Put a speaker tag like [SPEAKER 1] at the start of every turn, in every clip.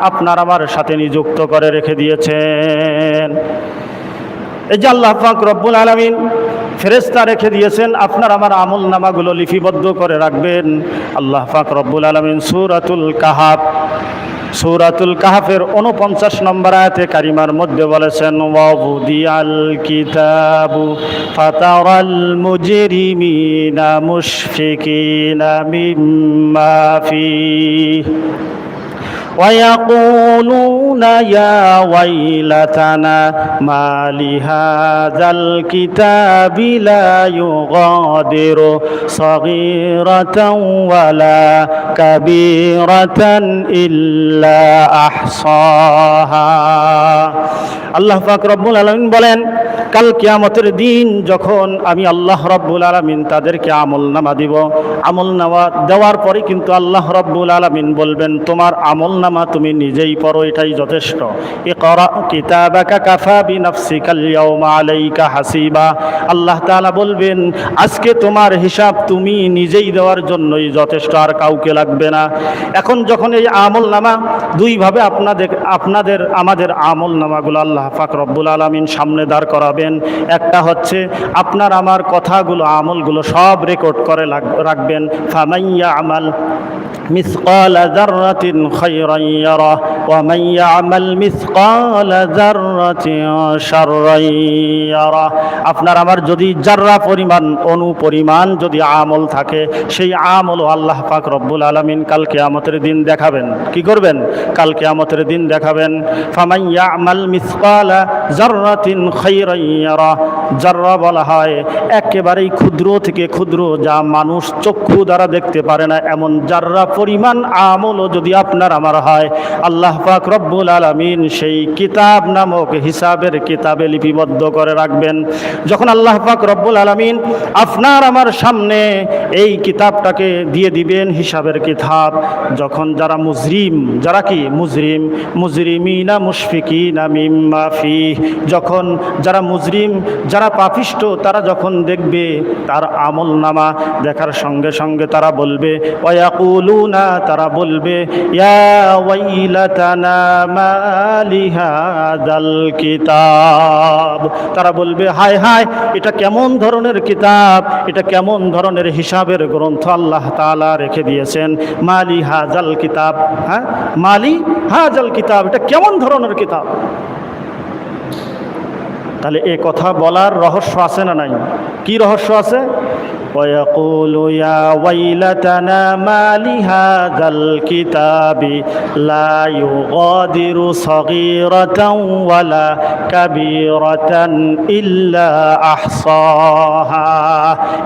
[SPEAKER 1] আপনার আমার সাথে নিযুক্ত করে রেখে দিয়েছেন। এই যে আল্লাহ পাক রব্বুল আলামিন ফেরেশতা রেখে দিয়েছেন আপনার আমার আমল নামাগুলো লিপিবদ্ধ করে রাখবেন। আল্লাহ পাক রব্বুল আলামিন সূরাতুল কাহাফের 49 নম্বর আয়াতে কারিমার মধ্যে বলেছেন, ওয়াবুদিয়াল কিতাবু ফাতারাল মুজরিমিনা মুশফিকিনা মিম্মা ফীহি ويقولون يا ويلتنا ما لهذا الكتاب لا يغادر صغيرة ولا كبيرة إلا أحصاها। আল্লাহ পাক রব্বুল আলামিন বলেন, কাল কিয়ামতের দিন যখন আমি আল্লাহ রব্বুল আলামিন তাদেরকে আমলনামা দিব, আমলনামা দেওয়ার পরে কিন্তু আল্লাহ রব্বুল আলামিন বলবেন, তোমার আমলনামা তুমি নিজেই পড়ো, এটাই যথেষ্ট। ইকরা কিতাবাকা কাফা বিনাফসিকাল ইয়াউমা আলাইকা হাসিবা। আল্লাহ তাআলা বলবেন, আজকে তোমার হিসাব তুমি নিজেই দেওয়ার জন্যই যথেষ্ট, আর কাউকে লাগবে না। এখন যখন এই আমলনামা দুইভাবে আমাদের আমলনামাগুলো আল্লাহ পাক রব্বুল আলামিন সামনে দাঁড় করাবেন। একটা হচ্ছে আপনার আমার কথাগুলো, আমলগুলো সব রেকর্ড করে রাখবেন। ফামাইয়া আমাল মিসকালা যাররাতিন খায়রান ইয়ারা ওয়া মান ইয়ামাল মিসকালা যাররাতিন শাররান ইয়ারা। আপনার আমার যদি যাররা পরিমাণ, অণু পরিমাণ যদি আমল থাকে, সেই আমলও আল্লাহ পাক রব্বুল আলামিন কাল কিয়ামতের দিন দেখাবেন। কি করবেন? কাল কিয়ামতের দিন দেখাবেন। ফামান ইয়ামাল মিসকালা যাররাতিন খায়রান ইয়ারা। যাররা বলা হয় একেবারেই ক্ষুদ্র থেকে ক্ষুদ্র, যা মানুষ চক্ষু দ্বারা দেখতে পারে না, এমন যাররা পরিমাণ আমলও যদি আপনার আমার হয়, আল্লাহ পাক রব্বুল আলামিন সেই কিতাব নামক হিসাবের কিতাবে লিপিবদ্ধ করে রাখবেন। যখন আল্লাহ পাক রব্বুল আলামিন আপনার আমার সামনে এই কিতাবটাকে দিয়ে দিবেন, হিসাবের কিতাব, যখন যারা মুজরিম, যারা কি মুজরিম, মুজরিমিনা মুশফিকিনা মিম্মা ফীহি, যখন যারা মুজরিম, যারা পাপিষ্ঠ, তারা যখন দেখবে তার আমলনামা, দেখার সঙ্গে সঙ্গে তারা বলবে, ওয়ায়াকুলুনা, তারা বলবে, ইয়া ওয়াইলাতানা মা লিহাযাল কিতাব। তারা বলবে, হায় হায়, এটা কেমন ধরনের কিতাব, এটা কেমন ধরনের হিসাবের গ্রন্থ আল্লাহ তাআলা রেখে দিয়েছেন। মা লিহাযাল কিতাব, হ্যাঁ, মা লিহাযাল কিতাব, এটা কেমন ধরনের কিতাব। তাহলে এ কথা বলার রহস্য আছে না নাই? কি রহস্য আছে? ويقول يا ويلتنا ما لهذا الكتاب لا يغادر صغيرة ولا كبيرة إلا أحصاها।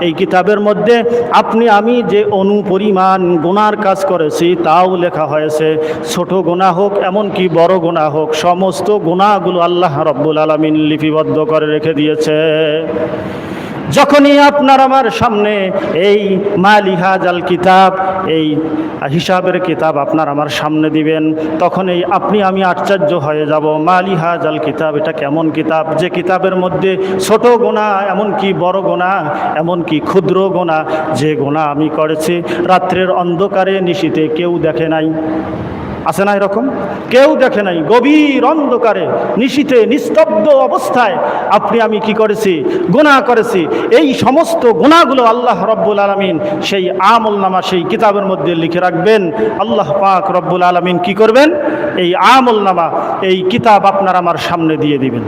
[SPEAKER 1] এই কিতাবের মধ্যে আপনি আমি যে অনুপরিমাণ গুনার কাজ করেছি তাও লেখা হয়েছে। ছোট গুনাহ হোক এমনকি বড় গুনাহ হোক, সমস্ত গুনাহগুলো আল্লাহ রব্বুল আলামিন লিপিবদ্ধ করে রেখে দিয়েছে। যখনই আপনার আমার সামনে এই মা লিহাযাল কিতাব, এই হিসাবের কিতাব আপনার আমার সামনে দিবেন, তখনই আপনি আমি আশ্চর্য হয়ে যাব। মা লিহাযাল কিতাব, এটা কেমন কিতাব, যে কিতাবের মধ্যে ছোট গুনাহ, এমনকি বড় গুনাহ, এমনকি ক্ষুদ্র গুনাহ, যে গুনাহ আমি করেছি রাত্রের অন্ধকারে নিশীথে কেউ দেখে নাই। আছে না এরকম? কেউ দেখে নাই, গভীর অন্ধকারে নিশীথে নিস্তব্ধ অবস্থায় আপনি আমি কি করেছি? গুনাহ করেছি। এই সমস্ত গুনাহগুলো আল্লাহ রব্বুল আলামিন সেই আমলনামা, সেই কিতাবের মধ্যে লিখে রাখবেন। আল্লাহ পাক রব্বুল আলামিন কি করবেন? এই আমলনামা, এই কিতাব আপনার আমার সামনে দিয়ে দিবেন।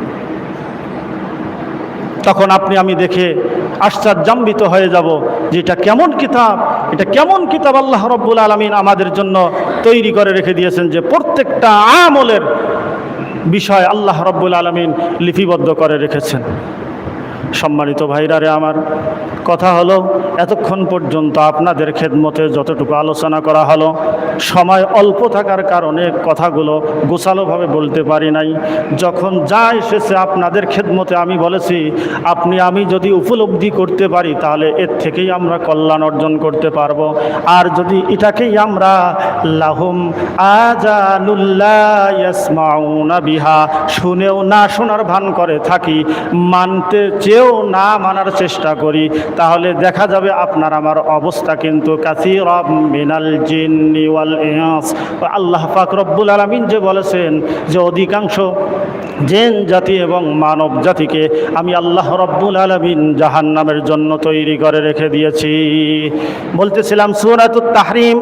[SPEAKER 1] তখন আপনি আমি দেখে আশ্চর্যান্বিত হয়ে যাব যে এটা কেমন কিতাব, এটা কেমন কিতাব আল্লাহ রব্বুল আলামিন আমাদের জন্য তৈরি করে রেখে দিয়েছেন, যে প্রত্যেকটা আমলের বিষয় আল্লাহ রব্বুল আলামিন লিপিবদ্ধ করে রেখেছেন। সম্মানিত ভাইরা রে আমার, কথা হলো এতক্ষণ পর্যন্ত আপনাদের খেদমতে যতটুকু আলোচনা করা হলো, সময় অল্প থাকার কারণে কথাগুলো গোছালোভাবে বলতে পারি নাই। যখন যা এসেছে আপনাদের খেদমতে আমি বলেছি, আপনি আমি যদি উপলব্ধি করতে পারি তাহলে এর থেকেই আমরা কল্যাণ অর্জন করতে পারবো। আর যদি এটাকেই আমরা লাহুম আযানুল্লা ইয়াসমাউনা বিহা, শুনেও না শোনার ভান করে থাকি, মানতে চেয়ে কেউ না মানার চেষ্টা করি, তাহলে দেখা যাবে আপনার আমার অবস্থা কিন্তু কাসীরাম মিনাল জিন্নি ওয়াল ইনস। আল্লাহ পাক রব্বুল আলামিন যে বলেছেন যে অধিকাংশ জিন জাতি এবং মানব জাতিকে আমি আল্লাহ রব্বুল আলামিন জাহান্নামের জন্য তৈরি করে রেখে দিয়েছি। বলতেছিলাম সূরাতুত তাহরিম,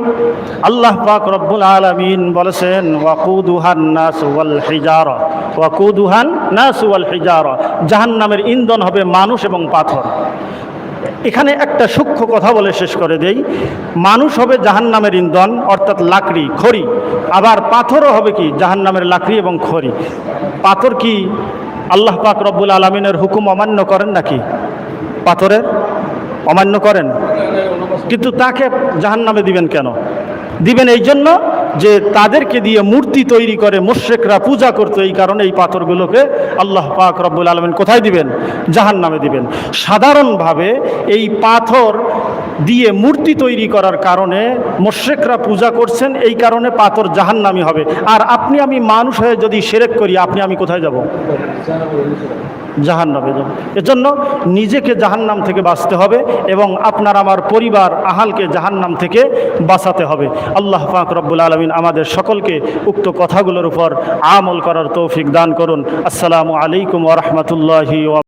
[SPEAKER 1] আল্লাহ পাক রব্বুল আলামিন বলেছেন ওয়াকুদুহান নাস ওয়াল হিজারা, ওয়াকুদুহান নাস ওয়াল হিজারা, জাহান্নামের ইন্ধন হবে মানুষ এবং পাথর। এখানে একটা সূক্ষ্ম কথা বলে শেষ করে দেই, মানুষ হবে জাহান্নামের ইন্ধন অর্থাৎ লাকড়ি খড়ি, আবার পাথরও হবে কি জাহান্নামের লাকড়ি এবং খড়ি। পাথর কি আল্লাহ পাক রব্বুল আলামিনের হুকুম অমান্য করেন নাকি? পাথরের অমান্য করেন, কিন্তু তাকে জাহান্নামে দিবেন কেন? দিবেন এই জন্য যে তাদেরকে দিয়ে মূর্তি তৈরি করে মুশরিকরা পূজা করতো, এই কারণে এই পাথরগুলোকে আল্লাহ পাক রব্বুল আলামিন কোথায় দিবেন? জাহান্নামে দিবেন। সাধারণভাবে এই পাথর দিয়ে মূর্তি তৈরি করার কারণে মুশরিকরা পূজা করছেন, এই কারণে পাথর জাহান্নামী হবে। আর আপনি আমি মানুষ হয়ে যদি শিরক করি, আপনি আমি কোথায় যাব? জাহান্নামে যাব। এজন্য নিজেকে জাহান্নাম থেকে বাঁচতে হবে এবং আপনার আমার পরিবার আহালকে জাহান্নাম থেকে বাঁচাতে হবে। আল্লাহ পাক রব্বুল আলামিন আমাদের সকলকে উক্ত কথাগুলোর উপর আমল করার তৌফিক দান করুন। আসসালামু আলাইকুম ওয়া রাহমাতুল্লাহি ওয়া